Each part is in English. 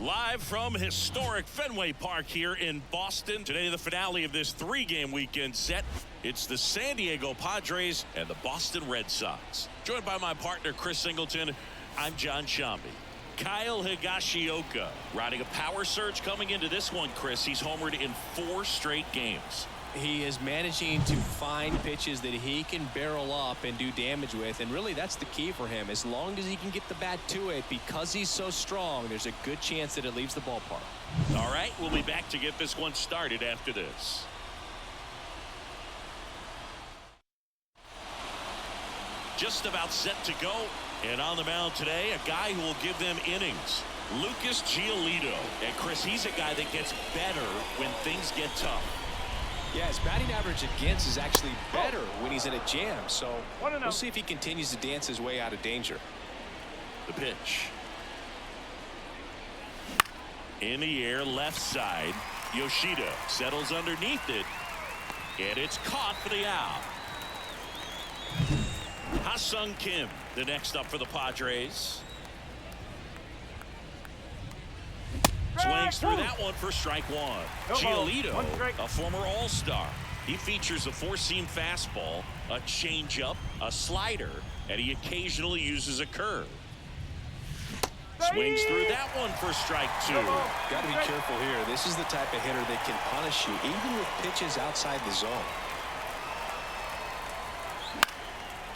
Live from historic Fenway Park here in Boston. Today, the finale of this three-game weekend set. It's the San Diego Padres and the Boston Red Sox. Joined by my partner, Chris Singleton, I'm John Shambi. Kyle Higashioka riding a power surge coming into this one, Chris. He's homered in 4 straight games. He is managing to find pitches that he can barrel up and do damage with, and really that's the key for him. As long as he can get the bat to it, because he's so strong, there's a good chance that it leaves the ballpark. All right, we'll be back to get this one started after this. Just about set to go, and on the mound today, a guy who will give them innings, Lucas Giolito. And Chris, he's a guy that gets better when things get tough. Yeah, his batting average against is actually better when he's in a jam, so we'll see if he continues to dance his way out of danger. The pitch. In the air, left side. Yoshida settles underneath it, and it's caught for the out. Ha-Seong Kim, the next up for the Padres. Swings through that one for strike one. Giolito, a former All-Star. He features a 4-seam fastball, a changeup, a slider, and he occasionally uses a curve. Swings through that one for strike 2. Got to be careful here. This is the type of hitter that can punish you, even with pitches outside the zone.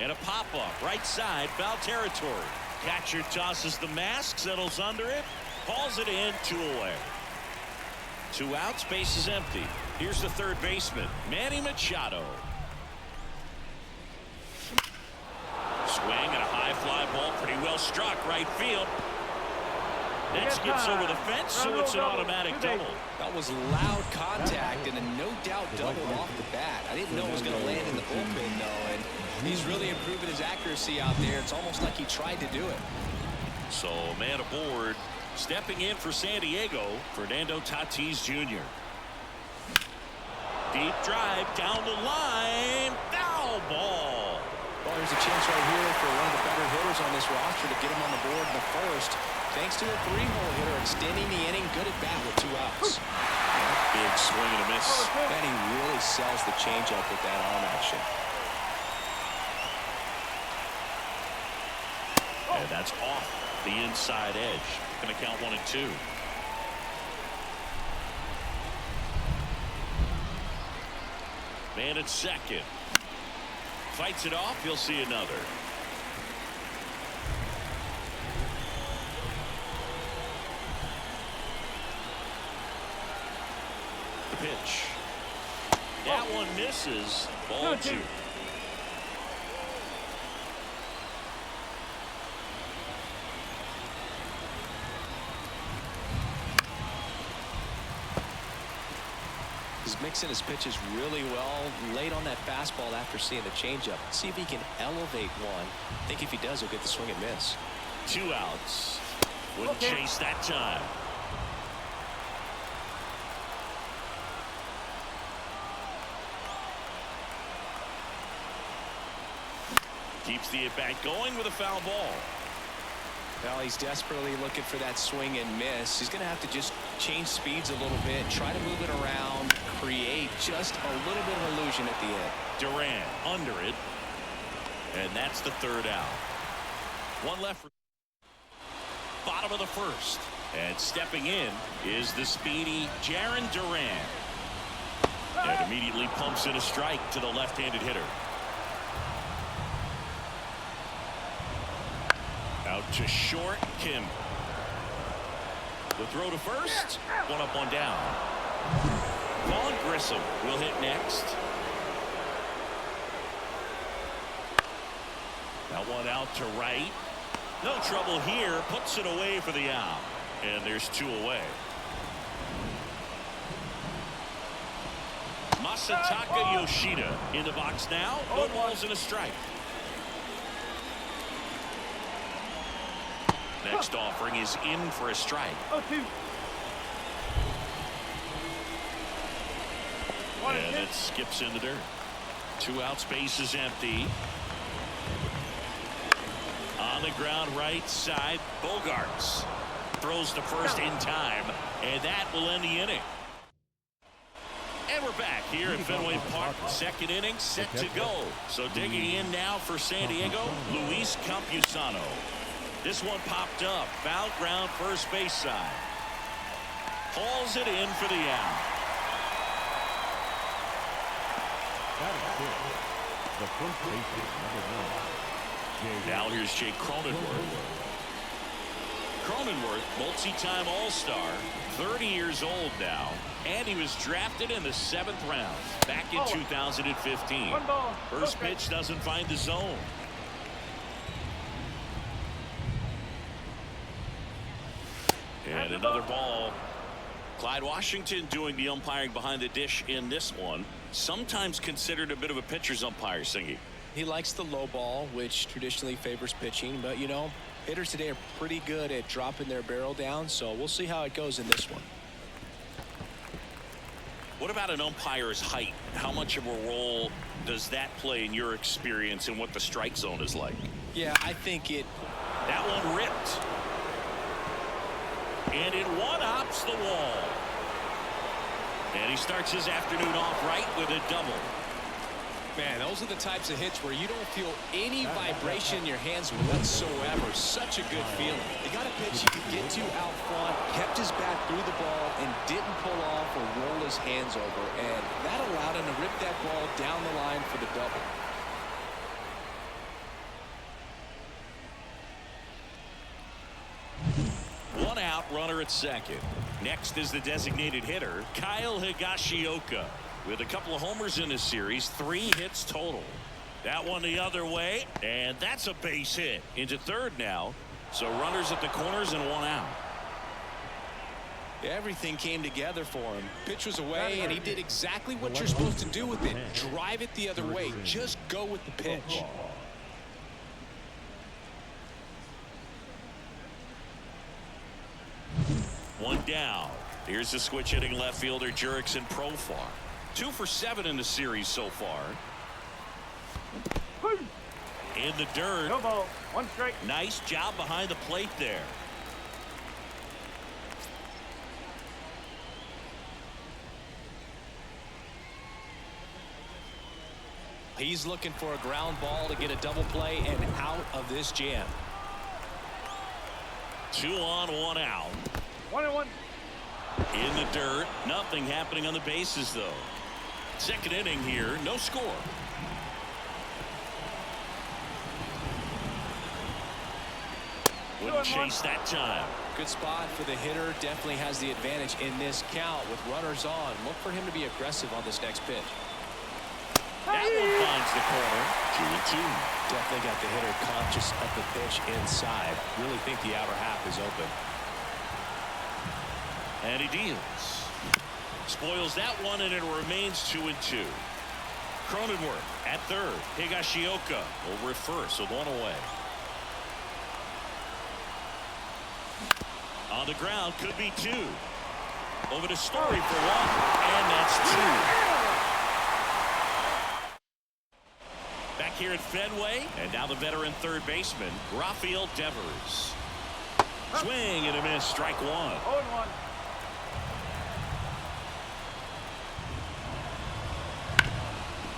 And a pop-up, right side, foul territory. Catcher tosses the mask, settles under it. Calls it in, 2 away. 2 outs, base is empty. Here's the third baseman, Manny Machado. Swing and a high fly ball, pretty well struck, right field. That skips over the fence, so it's an automatic double. That was loud contact and a no doubt double off the bat. I didn't know it was going to land in the bullpen, though, and he's really improving his accuracy out there. It's almost like he tried to do it. So, man aboard. Stepping in for San Diego, Fernando Tatis Jr. Deep drive down the line. Foul ball. Well, there's a chance right here for one of the better hitters on this roster to get him on the board in the first. Thanks to a 3-hole hitter extending the inning. Good at bat with 2 outs. Big swing and a miss. And he really sells the changeup with that arm action. And that's off the inside edge. Going to count 1 and 2. Man at second. Fights it off. You'll see another. The pitch. That one misses. Ball 2. He's mixing his pitches really well late on that fastball after seeing the changeup. See if he can elevate one. I think if he does, he'll get the swing and miss. 2 outs. Wouldn't chase that time. Keeps the at-bat going with a foul ball. Well, he's desperately looking for that swing and miss. He's going to have to just change speeds a little bit, try to move it around, create just a little bit of illusion at the end. Duran under it, and that's the 3rd out. 1 left. Bottom of the first, and stepping in is the speedy Jarren Duran. And immediately pumps in a strike to the left-handed hitter. Out to short, Kim. The throw to first. 1 up, 1 down. Vaughn Grissom will hit next. That one out to right. No trouble here. Puts it away for the out. And there's 2 away. Masataka Yoshida in the box now. No balls and a strike. Next offering is in for a strike. And it skips in the dirt. 2 outs, base is empty. On the ground, right side, Bogarts. throws to first in time, and that will end the inning. And we're back here at Fenway Park. Second inning set to go. So digging in now for San Diego, Luis Campusano. This one popped up. Foul ground first base side. Hauls it in for the out. The first baseman, number 1. Now here's Jake Cronenworth. Cronenworth, multi-time All-Star, 30 years old now, and he was drafted in the 7th round back in 2015. First pitch doesn't find the zone. And another ball. Clyde Washington doing the umpiring behind the dish in this one. Sometimes considered a bit of a pitcher's umpire, Singy. He likes the low ball, which traditionally favors pitching, but you know, hitters today are pretty good at dropping their barrel down, so we'll see how it goes in this one. What about an umpire's height? How much of a role does that play in your experience and what the strike zone is like? Yeah, I think it. That one ripped. And it one-hops the wall. And he starts his afternoon off right with a double. Man, those are the types of hits where you don't feel any vibration in your hands whatsoever. Such a good feeling. He got a pitch he could get to out front, kept his bat through the ball, and didn't pull off or roll his hands over. And that allowed him to rip that ball down the line for the double. One out, runner at second. Next is the designated hitter, Kyle Higashioka. With a couple of homers in this series, 3 hits total. That one the other way, and that's a base hit. Into third now, so runners at the corners and 1 out. Everything came together for him. Pitch was away, and he did exactly what you're supposed to do with it. Drive it the other way. Just go with the pitch. One down. Here's the switch hitting left fielder Jurickson Profar. 2 for 7 in the series so far. In the dirt. No ball. 1 strike. Nice job behind the plate there. He's looking for a ground ball to get a double play and out of this jam. 2 on, 1 out. 1-1. In the dirt. Nothing happening on the bases, though. Second inning here. No score. Wouldn't chase that time. Good spot for the hitter. Definitely has the advantage in this count with runners on. Look for him to be aggressive on this next pitch. That one finds the corner. 2-2. Definitely got the hitter conscious of the pitch inside. Really think the outer half is open. And he deals. Spoils that one, and it remains 2-2. Cronenworth at third. Higashioka over at first with 1 away. On the ground, could be 2. Over to Story for 1, and that's 2. Back here at Fenway, and now the veteran third baseman, Rafael Devers. Swing and a miss, strike 1. 0-1.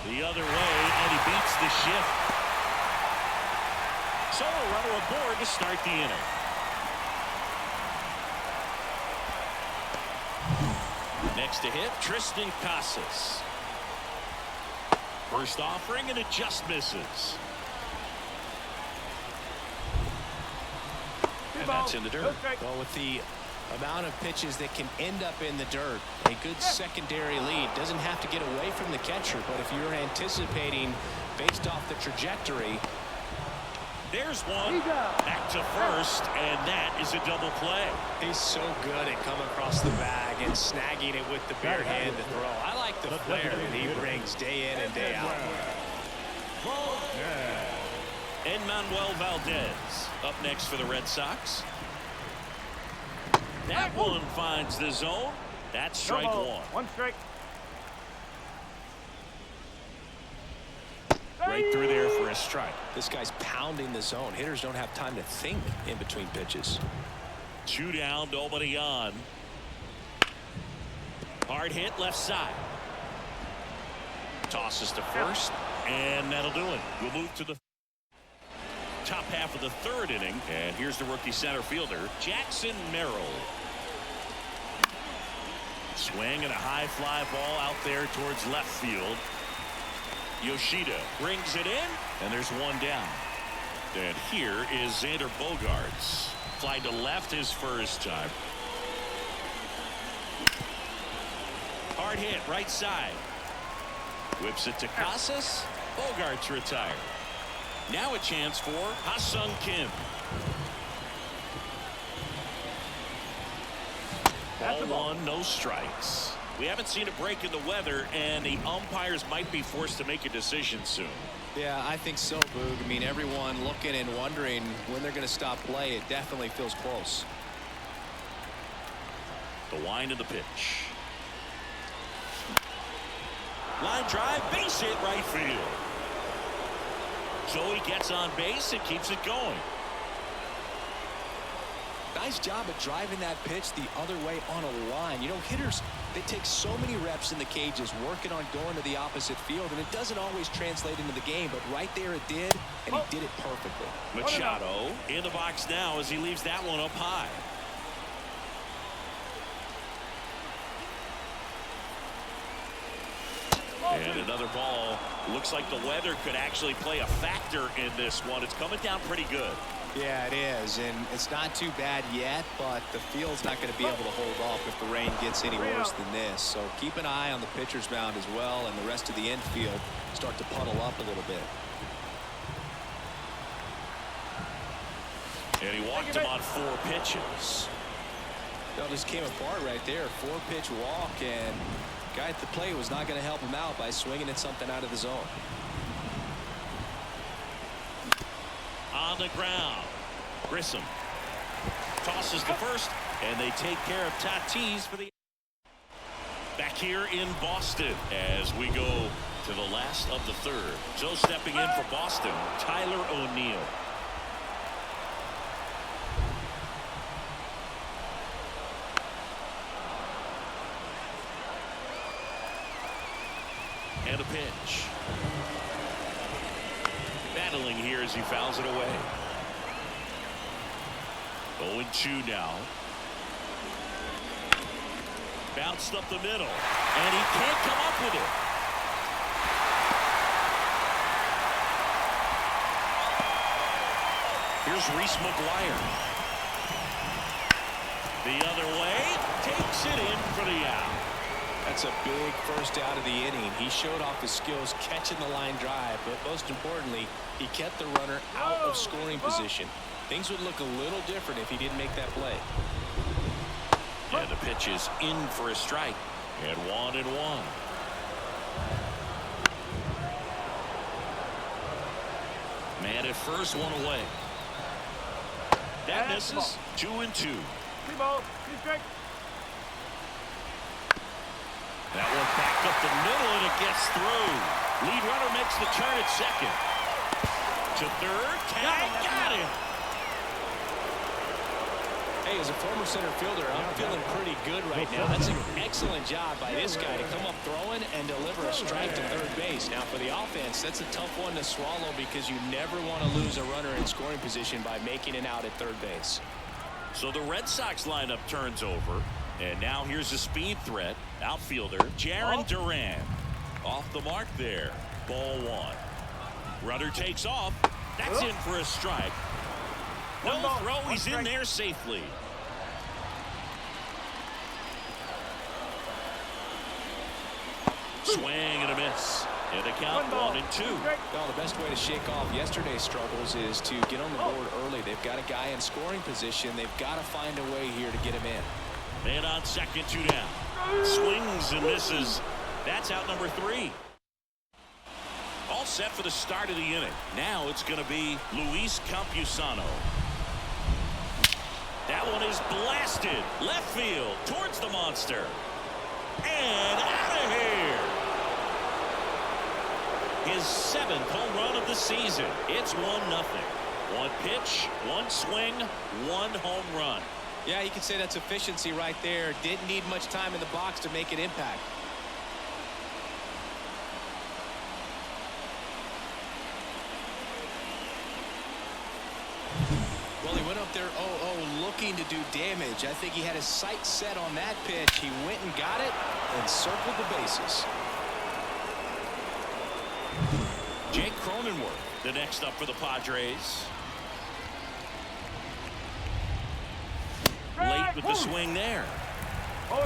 The other way, and he beats the shift. So a runner aboard to start the inning. Next to hit, Triston Casas. First offering, and it just misses. And that's in the dirt. Well, with the amount of pitches that can end up in the dirt, a good secondary lead. Doesn't have to get away from the catcher, but if you're anticipating based off the trajectory. There's one. Back to first, and that is a double play. He's so good at coming across the bag and snagging it with the bare hand to throw. I like the flair that he brings day in and day out. And Manuel Valdez up next for the Red Sox. That one finds the zone. That's strike 1. 1 strike. Right through there for a strike. This guy's pounding the zone. Hitters don't have time to think in between pitches. 2 down, nobody on. Hard hit left side. Tosses to first, and that'll do it. We'll move to the top half of the 3rd inning, and here's the rookie center fielder, Jackson Merrill. Swing and a high fly ball out there towards left field. Yoshida brings it in, and there's 1 down. And here is Xander Bogaerts. Fly to left his first time. Hard hit right side. Whips it to Casas. Bogaerts retired. Now a chance for Ha-Seong Kim. Ball 1, no strikes. We haven't seen a break in the weather, and the umpires might be forced to make a decision soon. Yeah, I think so, Boog. I mean, everyone looking and wondering when they're going to stop play. It definitely feels close. The wind of the pitch. Line drive, base hit right field. So he gets on base and keeps it going. Nice job at driving that pitch the other way on a line. You know, hitters, they take so many reps in the cages working on going to the opposite field, and it doesn't always translate into the game, but right there it did, and he did it perfectly. Machado in the box now as he leaves that one up high. And another ball. Looks like the weather could actually play a factor in this one. It's coming down pretty good. Yeah, it is, and it's not too bad yet, but the field's not going to be able to hold off if the rain gets any worse than this. So keep an eye on the pitcher's mound as well, and the rest of the infield start to puddle up a little bit. And he walked him on 4 pitches. That just came apart right there. 4-pitch walk, and the guy at the plate was not going to help him out by swinging at something out of the zone. On the ground, Grissom tosses the first, and they take care of Tatis for the. Back here in Boston as we go to the last of the 3rd. So stepping in for Boston, Tyler O'Neill. And a pitch. Battling here as he fouls it away. 0-2 now. Bounced up the middle, and he can't come up with it. Here's Reese McGuire. The other way, takes it in for the out. That's a big first out of the inning. He showed off his skills catching the line drive, but most importantly, he kept the runner out of scoring position. Things would look a little different if he didn't make that play. And the pitch is in for a strike. And 1-1. Man at first, 1 away. That misses. 2-2. That one backed up the middle, and it gets through. Lead runner makes the turn at second. To third, got it. Hey, as a former center fielder, I'm feeling pretty good right now. That's an excellent job by this guy to come up throwing and deliver a strike to third base. Now, for the offense, that's a tough one to swallow because you never want to lose a runner in scoring position by making it out at third base. So the Red Sox lineup turns over. And now here's a speed threat. Outfielder Jarren Duran. Off the mark there. Ball 1. Runner takes off. That's in for a strike. No throw. He's in there safely. Swing and a miss. And a count 1-2. Well, the best way to shake off yesterday's struggles is to get on the board early. They've got a guy in scoring position. They've got to find a way here to get him in. Man on second, 2 down. Swings and misses. That's out number 3. All set for the start of the inning. Now it's going to be Luis Campusano. That one is blasted left field towards the monster. And out of here. His 7th home run of the season. It's 1-0. 1 pitch, 1 swing, 1 home run. Yeah, you can say that's efficiency right there. Didn't need much time in the box to make an impact. Well, he went up there 0-0 looking to do damage. I think he had his sights set on that pitch. He went and got it and circled the bases. Jake Cronenworth, the next up for the Padres. Late with the swing there. 0-1.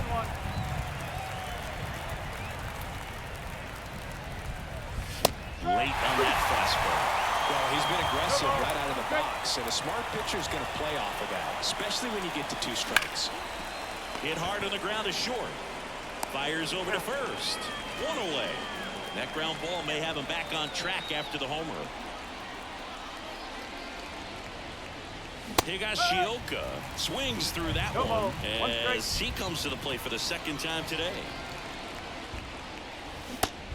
Late on that fastball. Well, he's been aggressive right out of the box, and a smart pitcher is going to play off of that, especially when you get to 2 strikes. Hit hard on the ground is short. Fires over to first. 1 away. That ground ball may have him back on track after the homer. Higashioka swings through that one as he comes to the plate for the 2nd time today.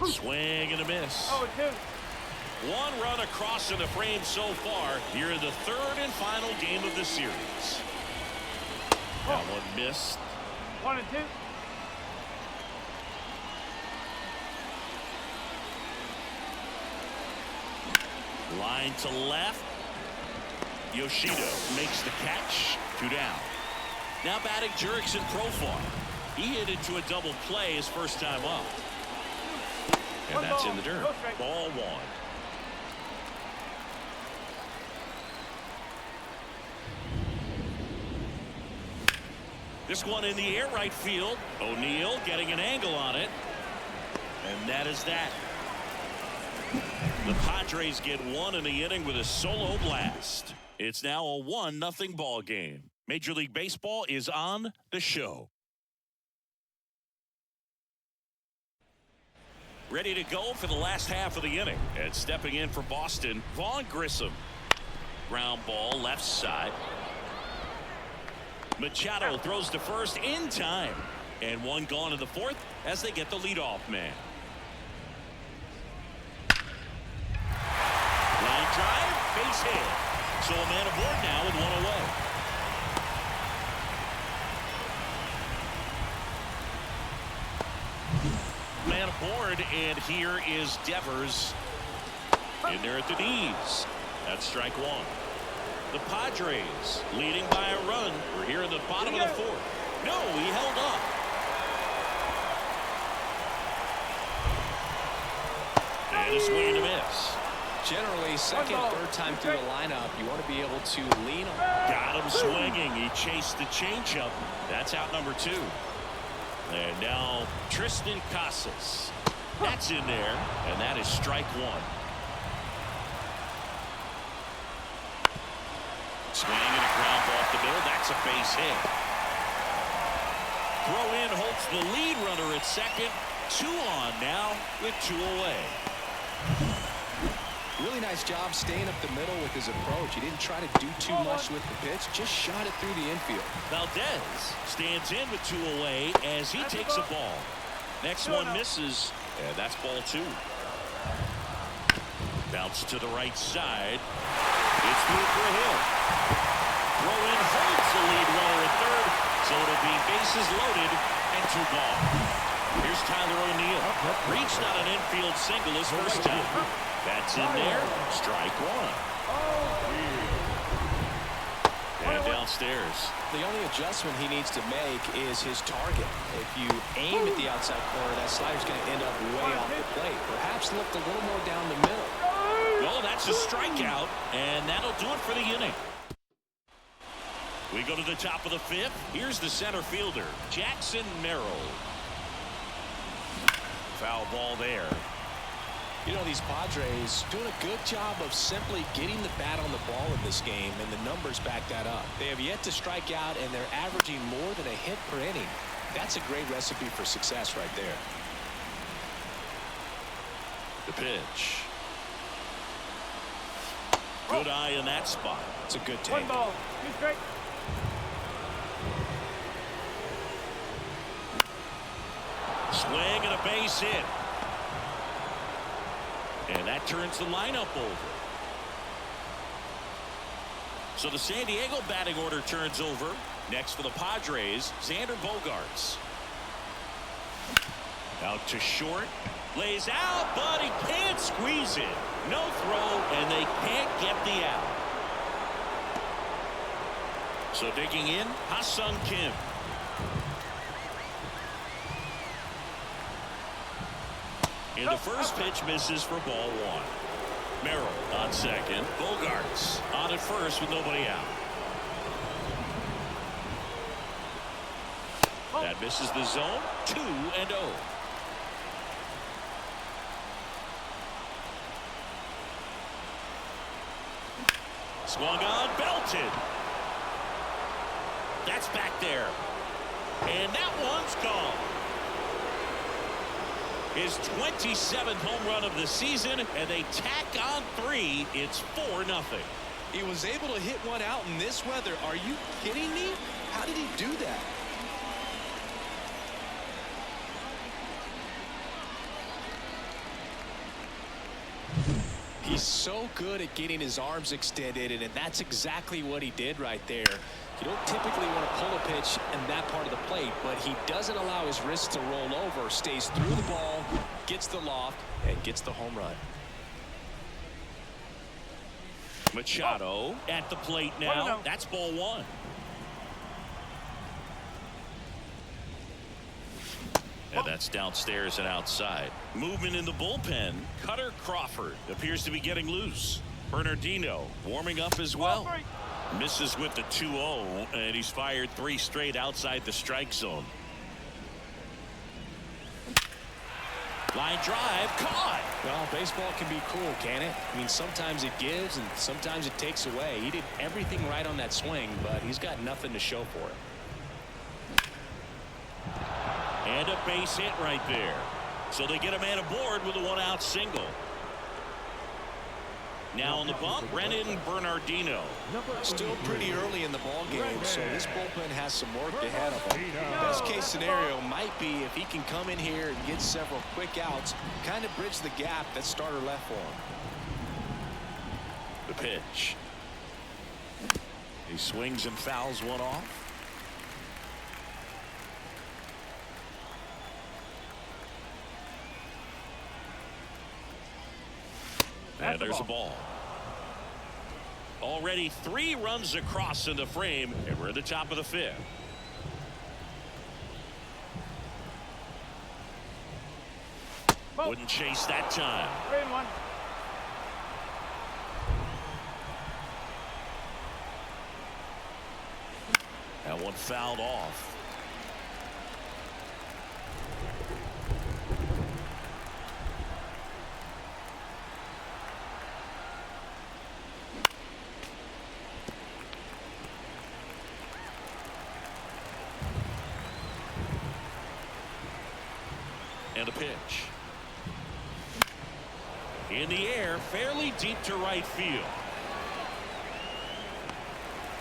Swing and a miss. 0-2. 1 run across in the frame so far here in the 3rd and final game of the series. That one missed. 1-2. Line to left. Yoshida makes the catch. 2 down. Now batting Jurickson Profar. He hit into a double play his first time up. And that's in the dirt. Ball 1. This one in the air right field. O'Neill getting an angle on it. And that is that. The Padres get 1 in the inning with a solo blast. It's now a 1-0 ball game. Major League Baseball is on the show. Ready to go for the last half of the inning. And stepping in for Boston, Vaughn Grissom. Ground ball left side. Machado throws to first in time. And 1 gone in the 4th as they get the leadoff man. Line drive, base hit. So a man aboard now with 1 away. Man aboard, and here is Devers in there at the knees. That's strike 1. The Padres leading by a run. We're here in the bottom of the 4th. No, he held up. And a swing and a miss. Generally, 2nd, 3rd time through the lineup, you want to be able to lean on. Got him swinging. He chased the changeup. That's out number 2. And now Triston Casas. That's in there, and that is strike 1. Swing and a ground ball off the middle. That's a base hit. Throw in holds the lead runner at 2nd. 2 on now with 2 away. Really nice job staying up the middle with his approach. He didn't try to do too much with the pitch, just shot it through the infield. Valdez stands in with 2 away as he takes a ball. Next one misses, and that's ball 2. Bounce to the right side. It's through for a hit. Throw in holds the lead runner at 3rd, so it'll be bases loaded and 2 gone. Here's Tyler O'Neill. Reached on an infield single his first time. That's in there. Strike 1. And downstairs. The only adjustment he needs to make is his target. If you aim at the outside corner, that slider's going to end up way off the plate. Perhaps looked a little more down the middle. No, that's a strikeout, and that'll do it for the inning. We go to the top of the 5th. Here's the center fielder, Jackson Merrill. Foul ball there. You know, these Padres doing a good job of simply getting the bat on the ball in this game, and the numbers back that up. They have yet to strike out, and they're averaging more than a hit per inning. That's a great recipe for success right there. The pitch. Good eye in that spot. It's a good take. 1 ball, 2 strikes. Swing and a base hit. And that turns the lineup over. So the San Diego batting order turns over. Next for the Padres, Xander Bogaerts. Out to short. Lays out, but he can't squeeze it. No throw, and they can't get the out. So digging in, Ha-Seong Kim. And the first pitch misses for ball one. Merrill on second. Bogaerts on at first with nobody out. That misses the zone. 2-0. Swung on, belted. That's back there. And that one's gone. His 27th home run of the season, and they tack on 3. It's 4-0. He was able to hit one out in this weather. Are you kidding me? How did he do that? He's so good at getting his arms extended, and that's exactly what he did right there. You don't typically want to pull a pitch in that part of the plate, but he doesn't allow his wrist to roll over, stays through the ball, gets the loft, and gets the home run. Machado at the plate now. That's ball one. And that's downstairs and outside. Movement in the bullpen. Cutter Crawford appears to be getting loose. Bernardino warming up as well. Misses with the 2-0, and he's fired 3 straight outside the strike zone. Line drive, caught. Well, baseball can be cool, can it? I mean, sometimes it gives and sometimes it takes away. He did everything right on that swing, but he's got nothing to show for it. And a base hit right there. So they get a man aboard with a 1-out single. Now on the bump, Brennan Bernardino. Still pretty early in the ball game, so this bullpen has some work ahead of him. Best case scenario might be if he can come in here and get several quick outs, kind of bridge the gap that starter left for him. The pitch. He swings and fouls one off. And there's a ball. Already 3 runs across in the frame, and we're at the top of the 5th. Wouldn't chase that time. 3-1. That one fouled off. And a pitch. In the air, fairly deep to right field.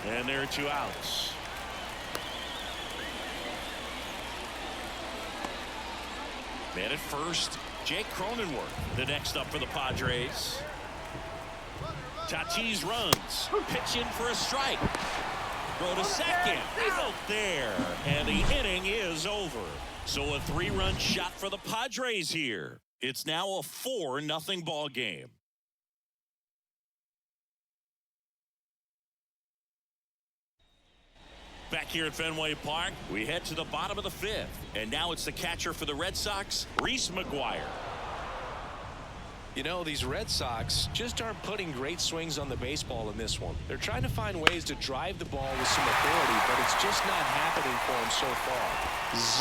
And there are 2 outs. Man at first, Jake Cronenworth, the next up for the Padres. Tatis runs, pitch in for a strike. Throw to second, out there, and the inning is over. So a 3-run shot for the Padres here. It's now a 4-0 ball game. Back here at Fenway Park, we head to the bottom of the 5th. And now it's the catcher for the Red Sox, Reese McGuire. You know, these Red Sox just aren't putting great swings on the baseball in this one. They're trying to find ways to drive the ball with some authority, but it's just not happening for them so far.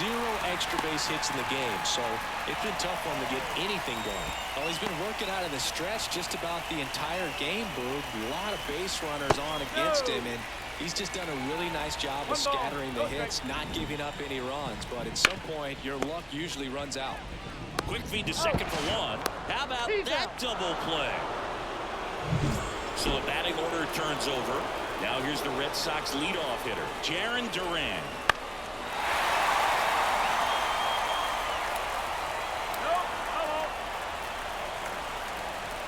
0 extra base hits in the game, so it's been tough for him to get anything going. Well, he's been working out of the stretch just about the entire game, Boog. A lot of base runners on against him, and he's just done a really nice job of scattering the hits, not giving up any runs. But at some point, your luck usually runs out. Quick feed to second for 1. How about that double play? So the batting order turns over. Now here's the Red Sox leadoff hitter, Jarren Duran.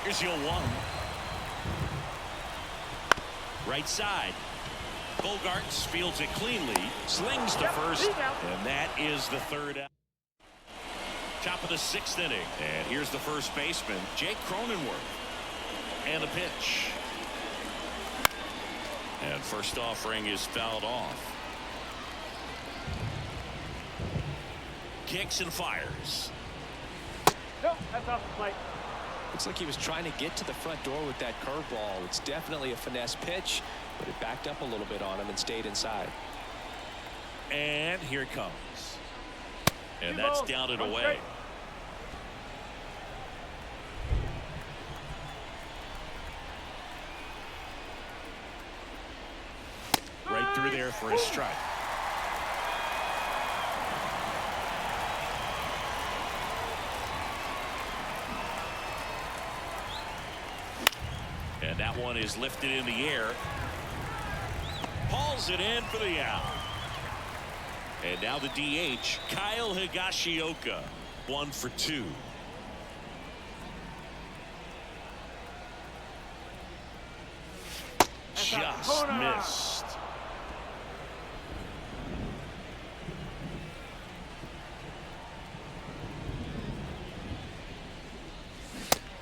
Here's 0-1. Right side. Bogarts fields it cleanly, slings to first, he's out. and that is the third out. Top of the 6th inning, and here's the first baseman, Jake Cronenworth. And a pitch. And first offering is fouled off. Kicks and fires. Nope, that's off the plate. Looks like he was trying to get to the front door with that curveball. It's definitely a finesse pitch, but it backed up a little bit on him and stayed inside. And here it comes. And Two that's balls, down and one away. strike. Right through there for a strike. And that one is lifted in the air. Hauls it in for the out. And now the DH, Kyle Higashioka, 1 for 2. Just missed.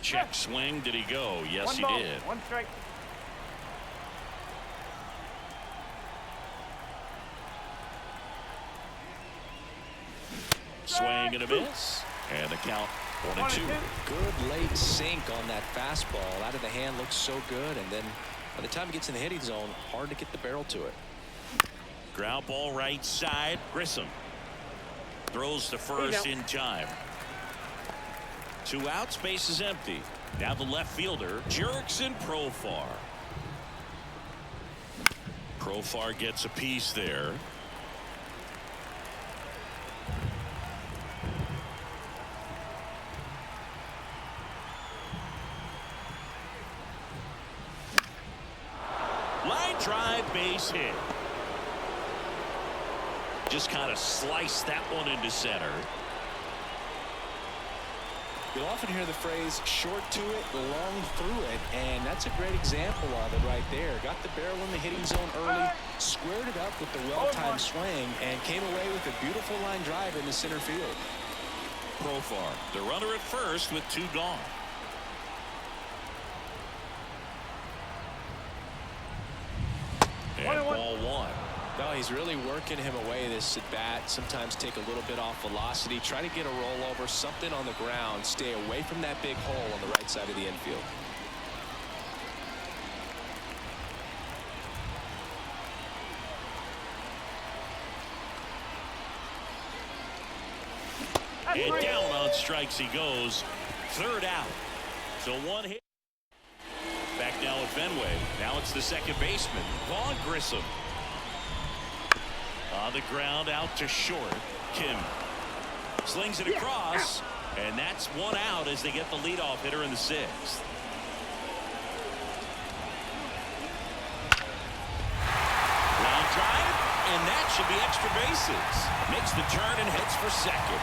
Check swing. Did he go? Yes, One he ball, did. one strike. Swing and a miss. And the count 1-2. Good late sink on that fastball. Out of the hand, looks so good, and then by the time it gets in the hitting zone, hard to get the barrel to it. Ground ball right side. Grissom throws to first in time. 2 outs, base is empty. Now the left fielder, Jerickson Profar. Profar gets a piece there. Line drive, base hit. Just kind of sliced that one into center. You'll often hear the phrase short to it, long through it, and that's a great example of it right there. Got the barrel in the hitting zone early, squared it up with the well-timed swing, and came away with a beautiful line drive into center field. Profar, the runner at first with 2 gone. And ball 1. No, he's really working him away this at bat. Sometimes take a little bit off velocity. Try to get a rollover, something on the ground. Stay away from that big hole on the right side of the infield. And down on strikes he goes. 3rd out. So 1 hit. Back now at Fenway. Now it's the second baseman, Vaughn Grissom. On the ground out to short. Kim slings it across, and that's 1 out as they get the leadoff hitter in the 6th. Line drive, and that should be extra bases. Makes the turn and heads for second.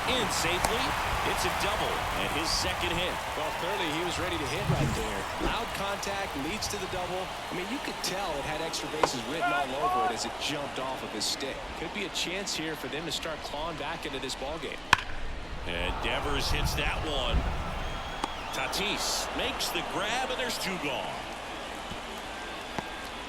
In safely. It's a double and his second hit. Well, clearly he was ready to hit right there. Loud contact leads to the double. I mean, you could tell it had extra bases written all over it as it jumped off of his stick. Could be a chance here for them to start clawing back into this ball game. And Devers hits that one. Tatis makes the grab, and there's 2 gone.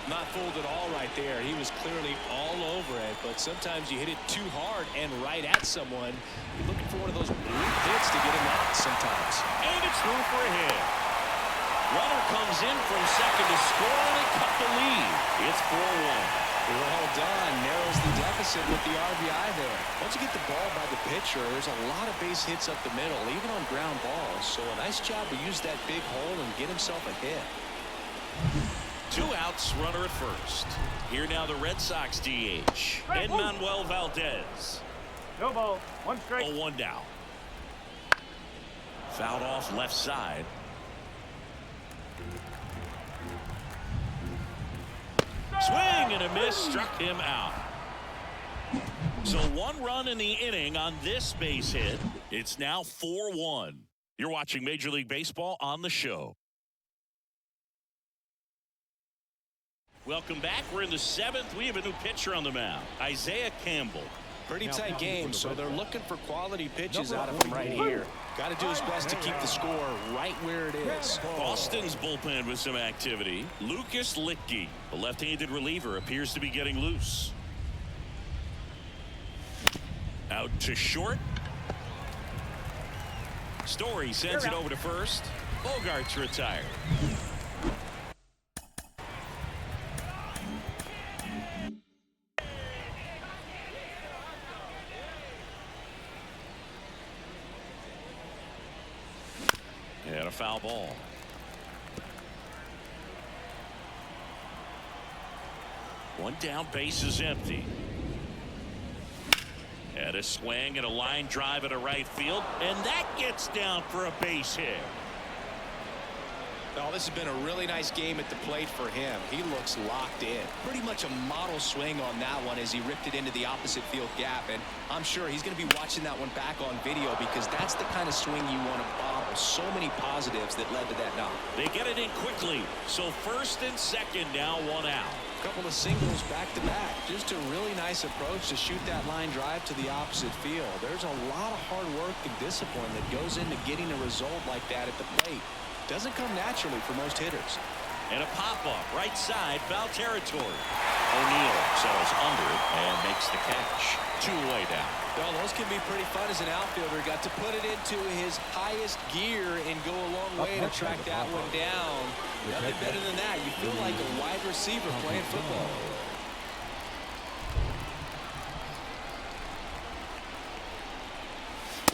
Not fooled at all right there. He was clearly all over it, but sometimes you hit it too hard and right at someone. You're looking for one of those weak hits to get him out sometimes. And it's through for a hit. Runner comes in from second to score, and they cut the lead. It's 4-1. Well done. Narrows the deficit with the RBI there. Once you get the ball by the pitcher, there's a lot of base hits up the middle, even on ground balls. So a nice job to use that big hole and get himself a hit. 2 outs, runner at first. Here now the Red Sox DH, Manuel Valdez. No ball, 1 strike. 0-1 down. Fouled off left side. Swing and a miss, struck him out. So 1 run in the inning on this base hit. It's now 4-1. You're watching Major League Baseball on the show. Welcome back. We're in the 7th. We have a new pitcher on the mound, Isaiah Campbell. Pretty tight game, so they're looking for quality pitches out of him right here. Got to do his best to keep the score right where it is. Boston's bullpen with some activity. Lucas Littke, the left-handed reliever, appears to be getting loose. Out to short. Story sends it over to first. Bogart's retired. And a foul ball. One down, base is empty. And a swing and a line drive at a right field, and that gets down for a base hit. Oh, this has been a really nice game at the plate for him. He looks locked in. Pretty much a model swing on that one as he ripped it into the opposite field gap. And I'm sure he's going to be watching that one back on video because that's the kind of swing you want to bobble. So many positives that led to that knock. They get it in quickly. So first and second, now one out. Couple of singles back to back. Just a really nice approach to shoot that line drive to the opposite field. There's a lot of hard work and discipline that goes into getting a result like that at the plate. Doesn't come naturally for most hitters. And a pop-up right side, foul territory. O'Neill sells under it and makes the catch. 2 away down. Well, those can be pretty fun as an outfielder. Got to put it into his highest gear and go a long way to track that one down. Nothing better than that. You feel like a wide receiver playing football.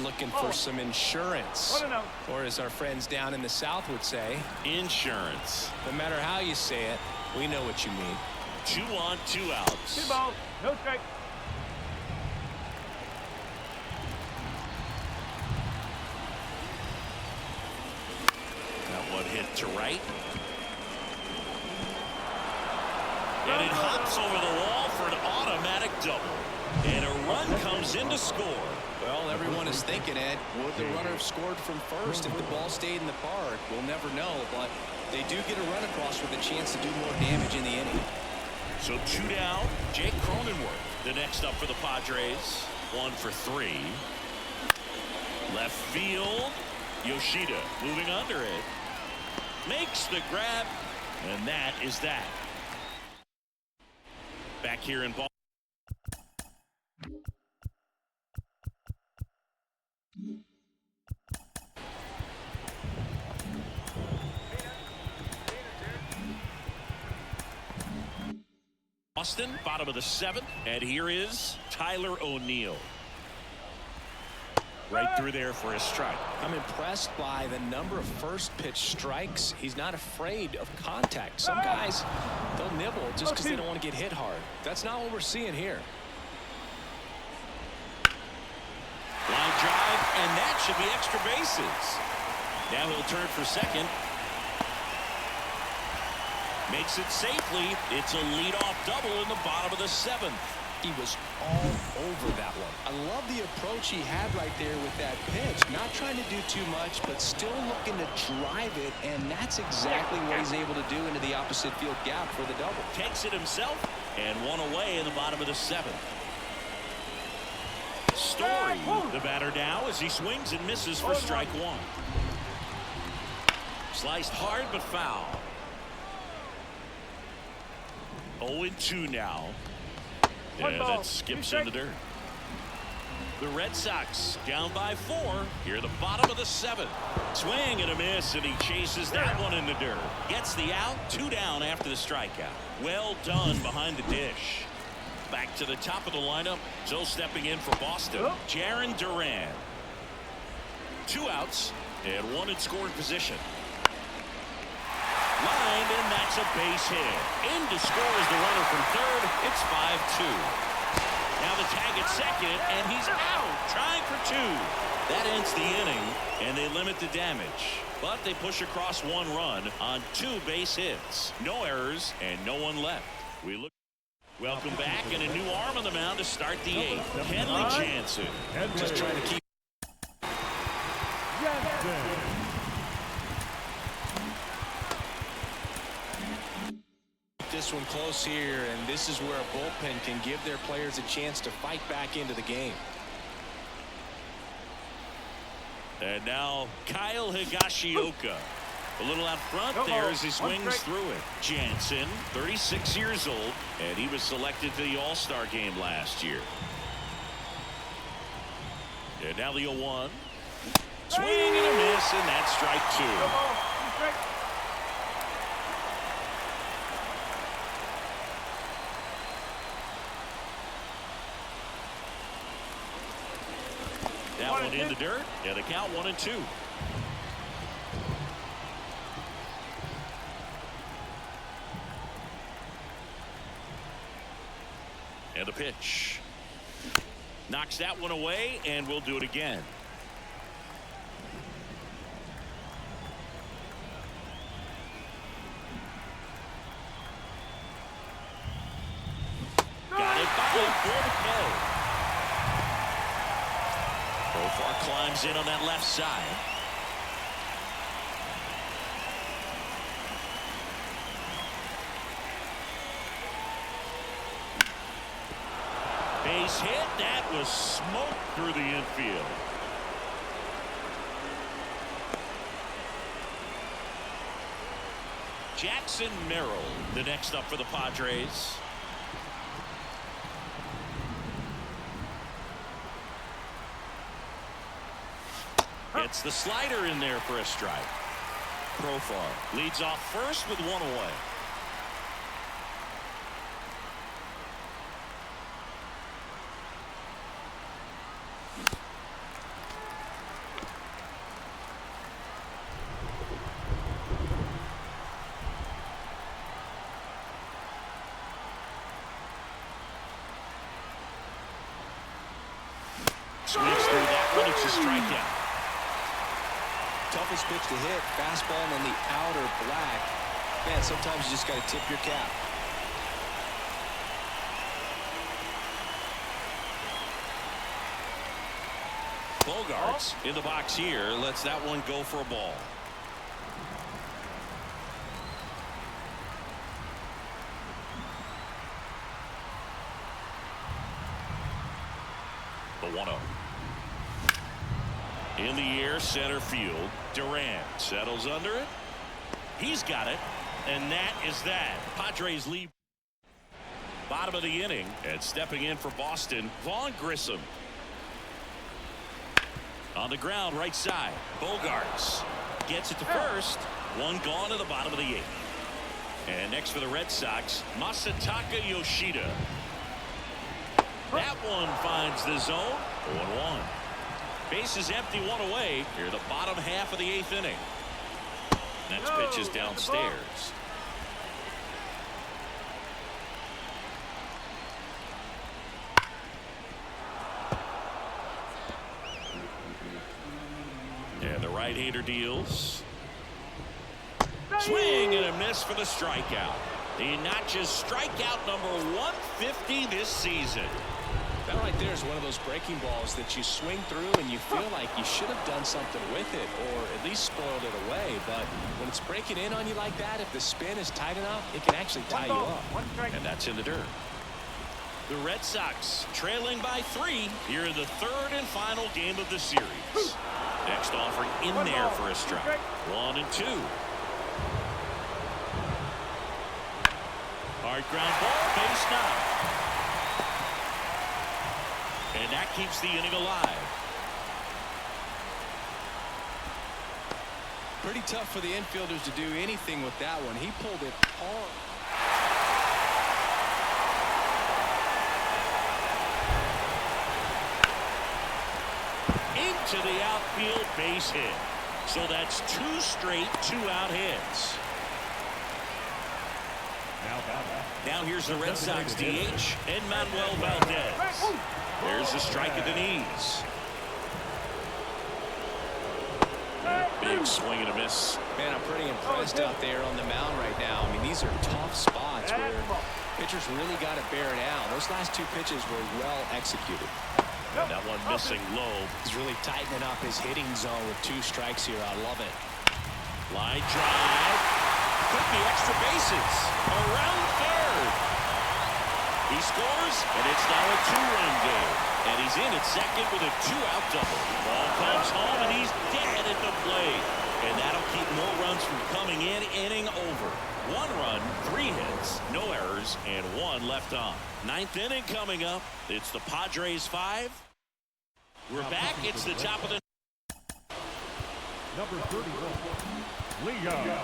Looking for some insurance, or as our friends down in the South would say, insurance. No matter how you say it, we know what you mean. 2 on, 2 outs. 2 balls, no strike. That one hit to right. And it hops over the wall for an automatic double. And a run comes in to score. Well, everyone is thinking, Ed, would the runner have scored from first if the ball stayed in the park? We'll never know, but they do get a run across with a chance to do more damage in the inning. So 2 down. Jake Cronenworth, the next up for the Padres. 1 for 3. Left field. Yoshida moving under it. Makes the grab. And that is that. Back here in Boston. Boston, bottom of the 7th, and here is Tyler O'Neill. Right through there for a strike. I'm impressed by the number of first pitch strikes. He's not afraid of contact. Some guys, they'll nibble just because they don't want to get hit hard. That's not what we're seeing here. Line drive, and that should be extra bases. Now he'll turn for second. Makes it safely. It's a leadoff double in the bottom of the 7th. He was all over that one. I love the approach he had right there with that pitch. Not trying to do too much, but still looking to drive it, and that's exactly what he's able to do into the opposite field gap for the double. Takes it himself, and 1 away in the bottom of the 7th. Story, the batter now, as he swings and misses for strike 1. Sliced hard, but foul. 0-2 now. And that skips in the dirt. The Red Sox down by 4 here at the bottom of the 7th. Swing and a miss, and he chases that one in the dirt. Gets the out. 2 down after the strikeout. Well done behind the dish. Back to the top of the lineup. Still stepping in for Boston. Jarren Duran. 2 outs and 1 in scoring position. Lined, and that's a base hit. In to score is the runner from third. It's 5-2. Now the tag at second, and he's out, trying for 2. That ends the inning, and they limit the damage. But they push across 1 run on 2 base hits. No errors, and no one left. Welcome back, and a new arm on the mound to start the 8th. Kenley Jansen. Just trying to keep. this one close here, and this is where a bullpen can give their players a chance to fight back into the game. And now Kyle Higashioka. A little out front there as he swings through it. Jansen, 36 years old, and he was selected to the All-Star game last year. And now the 0-1. Swing and a miss, and that's strike 2. That one in the dirt, and the count 1-2. And the pitch. Knocks that one away, and we'll do it again. Got it by him for the kill. Profar climbs in on that left side. Base hit. That was smoke through the infield. Jackson Merrill, the next up for the Padres. Gets the slider in there for a strike. Profar leads off first with one away. Swings through that one. It's a strikeout. Toughest pitch to hit, fastball on the outer black. Man, sometimes you just got to tip your cap. Bogarts in the box here lets that one go for a ball. The 1-0. In the air, center field. Durant settles under it. He's got it, and that is that. Padres lead. Bottom of the inning, and stepping in for Boston, Vaughn Grissom. On the ground, right side. Bogarts gets it to first. One gone to the bottom of the 8th. And next for the Red Sox, Masataka Yoshida. That one finds the zone. 0-1. Base is empty, one away. Here, the bottom half of the 8th inning. Next pitch is downstairs. And the right-hander deals. Swing and a miss for the strikeout. The notches strikeout number 150 this season. That right there is one of those breaking balls that you swing through and you feel like you should have done something with it or at least spoiled it away. But when it's breaking in on you like that, if the spin is tight enough, it can actually tie you up. And that's in the dirt. The Red Sox trailing by 3 here in the 3rd and final game of the series. Next offering in there for a strike. 1-2. Hard ground ball, base knock. And that keeps the inning alive. Pretty tough for the infielders to do anything with that one. He pulled it hard. Into the outfield, base hit. So that's 2 straight 2-out hits. Now here's the Red Sox DH, Manuel Valdez. There's a strike at the knees. Big swing and a miss. Man, I'm pretty impressed out there on the mound right now. I mean, these are tough spots where pitchers really got to bear down. Those last 2 pitches were well executed. And that one missing low. He's really tightening up his hitting zone with 2 strikes here. I love it. Line drive. could be extra bases. Around third. He scores, and it's now a 2-run game. And he's in at second with a 2-out double. Ball comes home, and he's dead at the plate. And that'll keep more runs from coming in. Inning over. 1 run, 3 hits, no errors, and 1 left on. 9th inning coming up. It's the Padres 5. We're back. It's the top of the Number 31, Liam.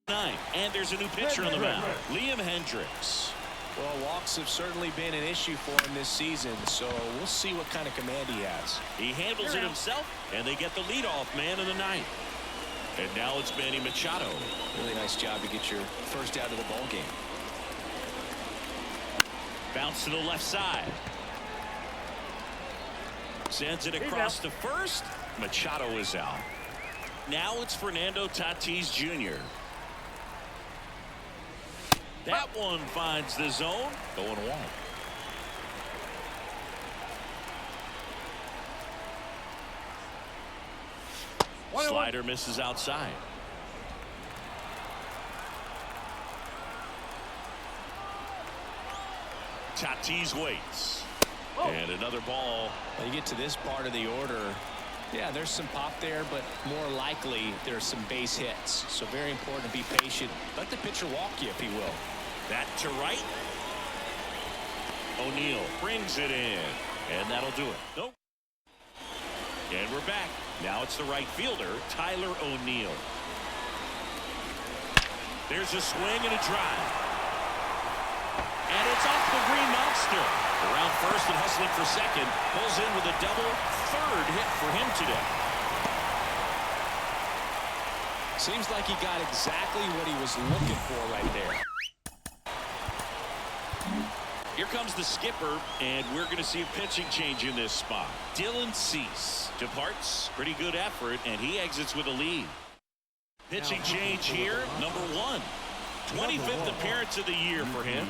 9. And there's a new pitcher on the mound, Liam Hendricks. Well, walks have certainly been an issue for him this season, so we'll see what kind of command he has. He handles it himself, and they get the leadoff man in the 9th. And now it's Manny Machado. Really nice job to get your first out of the ball game. Bounce to the left side. Sends it across to first. Machado is out. Now it's Fernando Tatis Jr. That one finds the zone. Going 1. Slider misses outside. Tatis waits. And another ball. When you get to this part of the order, yeah, there's some pop there, but more likely there's some base hits. So very important to be patient. Let the pitcher walk you, if he will. That to right. O'Neill brings it in. And that'll do it. Nope. And we're back. Now it's the right fielder, Tyler O'Neill. There's a swing and a drive. And it's off the Green Monster. Around first and hustling for second. Pulls in with a double. 3rd hit for him today. Seems like he got exactly what he was looking for right there. Here comes the skipper, and we're going to see a pitching change in this spot. Dylan Cease departs. Pretty good effort, and he exits with a lead. Pitching change here, number 1. 25th appearance of the year for him.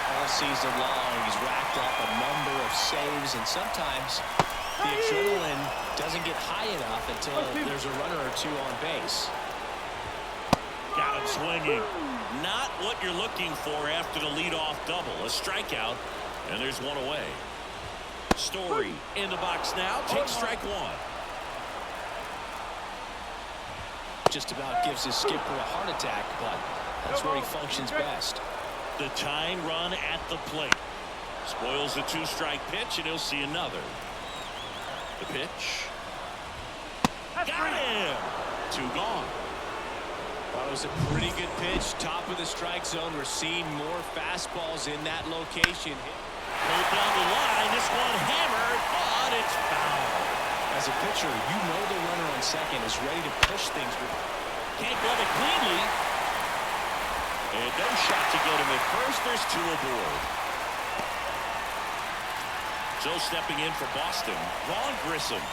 All season long, he's racked up a number of saves, and sometimes the adrenaline doesn't get high enough until there's a runner or two on base. Got him swinging. Not what you're looking for after the leadoff double. A strikeout, and there's 1 away. Story in the box now. Takes strike 1. Just about gives his skipper a heart attack, but that's where he functions best. The tying run at the plate. Spoils the 2-strike pitch, and he'll see another. The pitch. Got him! 2 gone. Well, it was a pretty good pitch. Top of the strike zone. We're seeing more fastballs in that location. Pulled down the line. This one hammered, but it's foul. As a pitcher, you know the runner on second is ready to push things. Can't glove it cleanly. And no shot to get him at first. There's 2 aboard. So stepping in for Boston, Vaughn Grissom.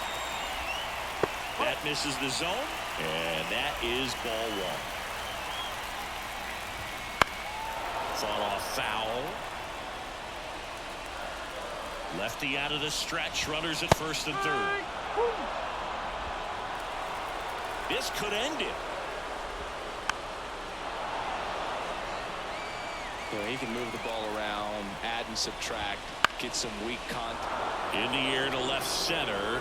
That misses the zone, and that is ball 1. Fall off foul. Lefty out of the stretch. Runners at first and third. This could end it. Well, he can move the ball around, add and subtract, get some weak contact. In the air to left center.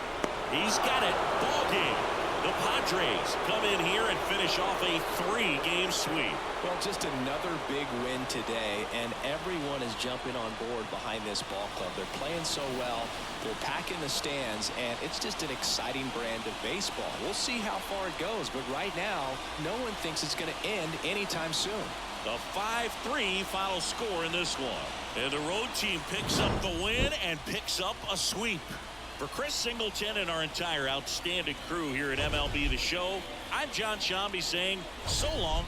He's got it. Ball game. The Padres come in here and finish off a 3-game sweep. Well, just another big win today, and everyone is jumping on board behind this ball club. They're playing so well. They're packing the stands, and it's just an exciting brand of baseball. We'll see how far it goes, but right now, no one thinks it's going to end anytime soon. The 5-3 final score in this one. And the road team picks up the win and picks up a sweep. For Chris Singleton and our entire outstanding crew here at MLB The Show, I'm John Shambi saying so long.